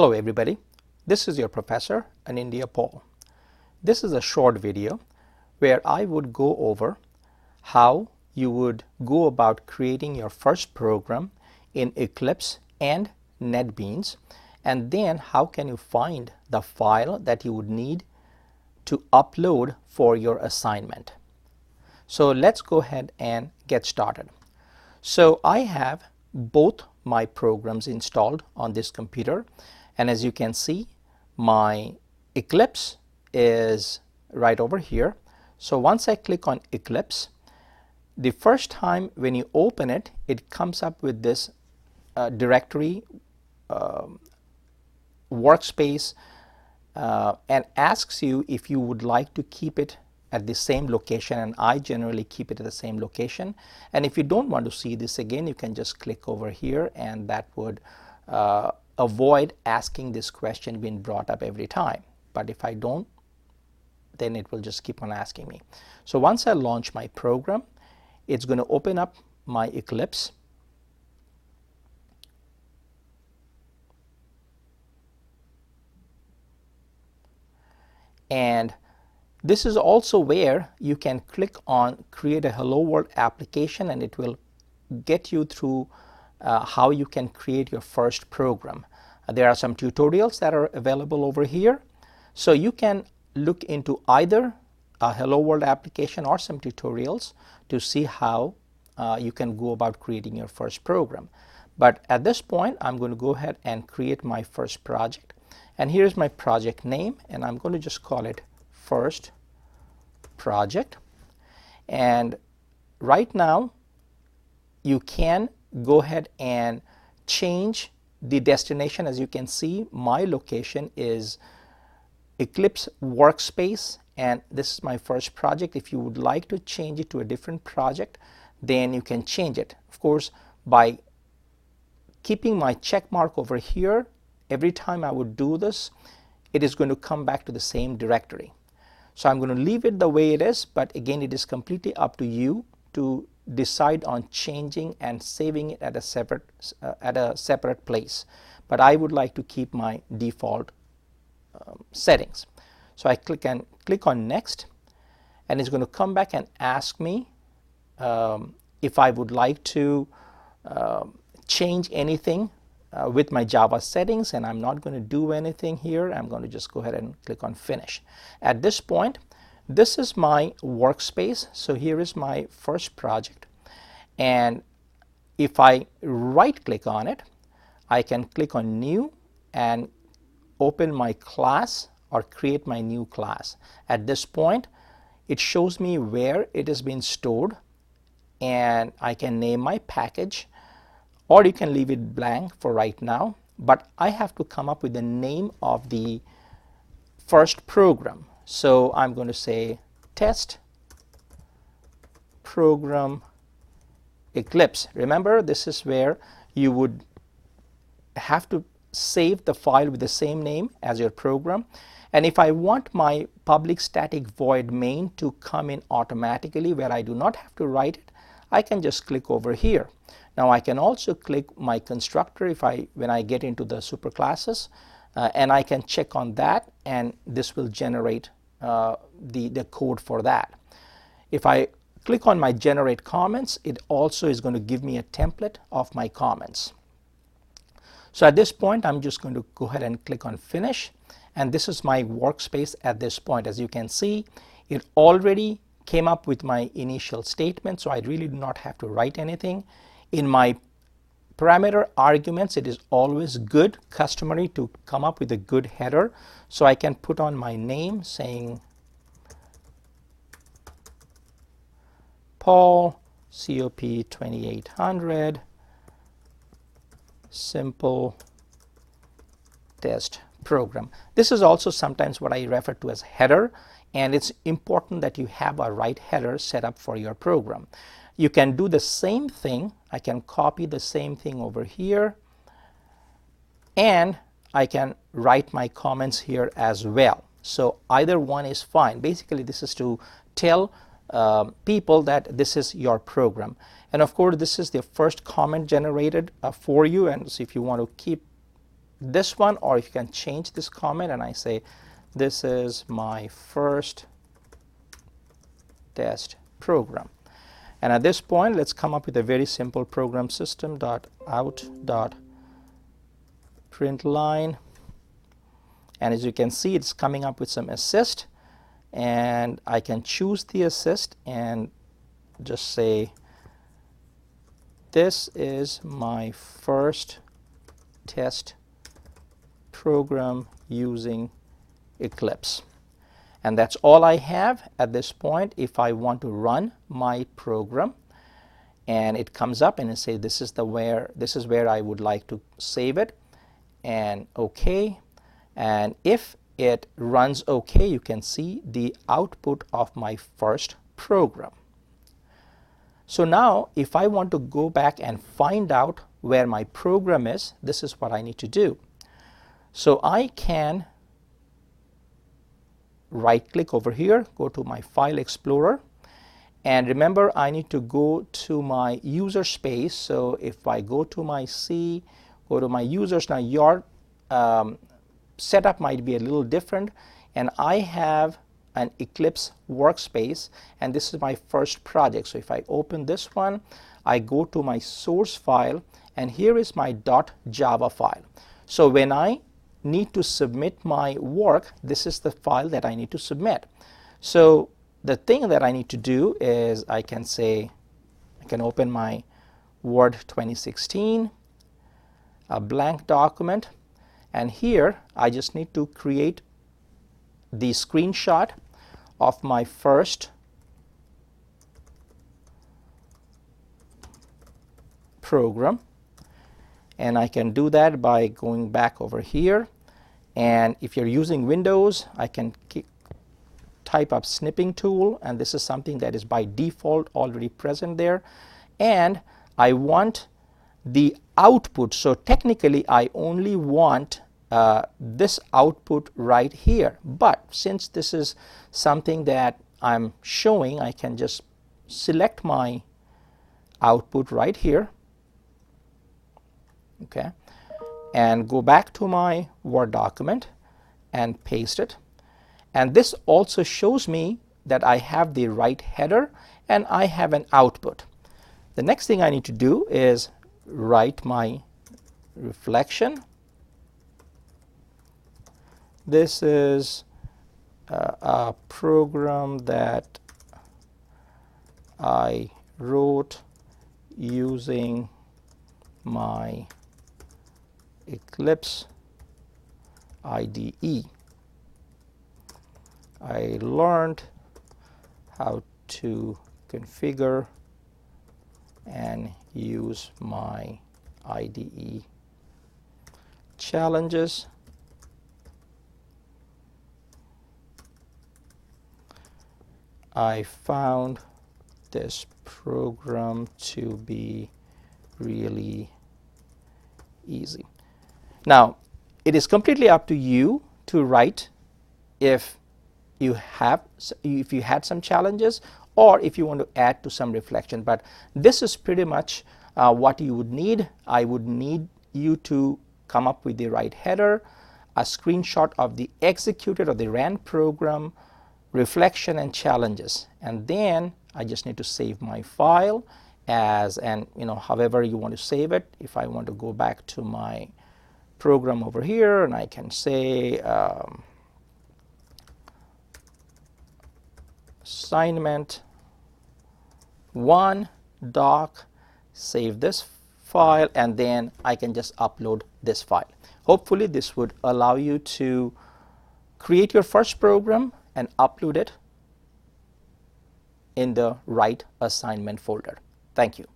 Hello everybody, this is your professor in India Paul. This is a short video where I would go over how you would go about creating your first program in Eclipse and NetBeans, and then how can you find the file that you would need to upload for your assignment. So let's go ahead and get started. So I have both my programs installed on this computer, and as you can see, my Eclipse is right over here. So once I click on Eclipse, the first time when you open it, it comes up with this directory workspace and asks you if you would like to keep it at the same location, and I generally keep it at the same location. And if you don't want to see this again, you can just click over here, and that would avoid asking this question being brought up every time. But if I don't, then it will just keep on asking me. So once I launch my program, it's going to open up my Eclipse. And this is also where you can click on create a Hello World application, and it will get you through how you can create your first program. There are some tutorials that are available over here. So you can look into either a Hello World application or some tutorials to see how you can go about creating your first program. But at this point, I'm going to go ahead and create my first project. And here's my project name, and I'm going to just call it First Project. And right now, you can go ahead and change the destination. As you can see, my location is Eclipse Workspace, and this is my first project. If you would like to change it to a different project, then you can change it. Of course, by keeping my check mark over here, every time I would do this, it is going to come back to the same directory. So I'm going to leave it the way it is, but again, it is completely up to you to decide on changing and saving it at a separate place. But I would like to keep my default settings. So I click on next, and it's going to come back and ask me if I would like to change anything with my Java settings, and I'm not going to do anything here. I'm going to just go ahead and click on finish. At this point, this is my workspace. So here is my first project, and if I right click on it, I can click on new and open my class or create my new class. At this point, it shows me where it has been stored, and I can name my package, or you can leave it blank for right now, but I have to come up with the name of the first program. So I'm going to say test program Eclipse. Remember, this is where you would have to save the file with the same name as your program. And if I want my public static void main to come in automatically where I do not have to write it, I can just click over here. Now I can also click my constructor when I get into the superclasses, and I can check on that, and this will generate the code for that. If I click on my generate comments, it also is going to give me a template of my comments. So at this point, I'm just going to go ahead and click on finish, and this is my workspace at this point. As you can see, it already came up with my initial statement, so I really do not have to write anything. In my parameter arguments, it is always good, customary to come up with a good header. So I can put on my name saying Paul, COP 2800, simple test program. This is also sometimes what I refer to as header, and it's important that you have a right header set up for your program. You can do the same thing. I can copy the same thing over here, and I can write my comments here as well. So either one is fine. Basically, this is to tell people that this is your program. And of course, this is the first comment generated for you, and so if you want to keep this one, or if you can change this comment and I say this is my first test program. And at this point, let's come up with a very simple program: system.out.println. And as you can see, it's coming up with some assist, and I can choose the assist and just say this is my first test program using Eclipse. And that's all I have at this point. If I want to run my program and it comes up and it says this is where I would like to save it, and OK. And if it runs OK, you can see the output of my first program. So now if I want to go back and find out where my program is, this is what I need to do. So I can right click over here, go to my File Explorer, and remember I need to go to my user space. So if I go to my C, go to my users, now your setup might be a little different, and I have an Eclipse workspace, and this is my first project. So if I open this one, I go to my source file, and here is my .java file. So when I need to submit my work, this is the file that I need to submit. So the thing that I need to do is I can say, I can open my Word 2016, a blank document, and here I just need to create the screenshot of my first program. And I can do that by going back over here, and if you're using Windows, I can type up snipping tool, and this is something that is by default already present there, and I want the output. So technically I only want this output right here, but since this is something that I'm showing, I can just select my output right here, okay, and go back to my Word document and paste it. And this also shows me that I have the right header and I have an output. The next thing I need to do is write my reflection. This is a program that I wrote using my Eclipse IDE. I learned how to configure and use my IDE challenges. I found this program to be really easy. Now, it is completely up to you to write if you had some challenges, or if you want to add to some reflection, but this is pretty much what you would need. I would need you to come up with the right header, a screenshot of the executed or the ran program, reflection and challenges, and then I just need to save my file as, and however you want to save it. If I want to go back to my program over here, and I can say assignment 1 doc, save this file, and then I can just upload this file. Hopefully this would allow you to create your first program and upload it in the right assignment folder. Thank you.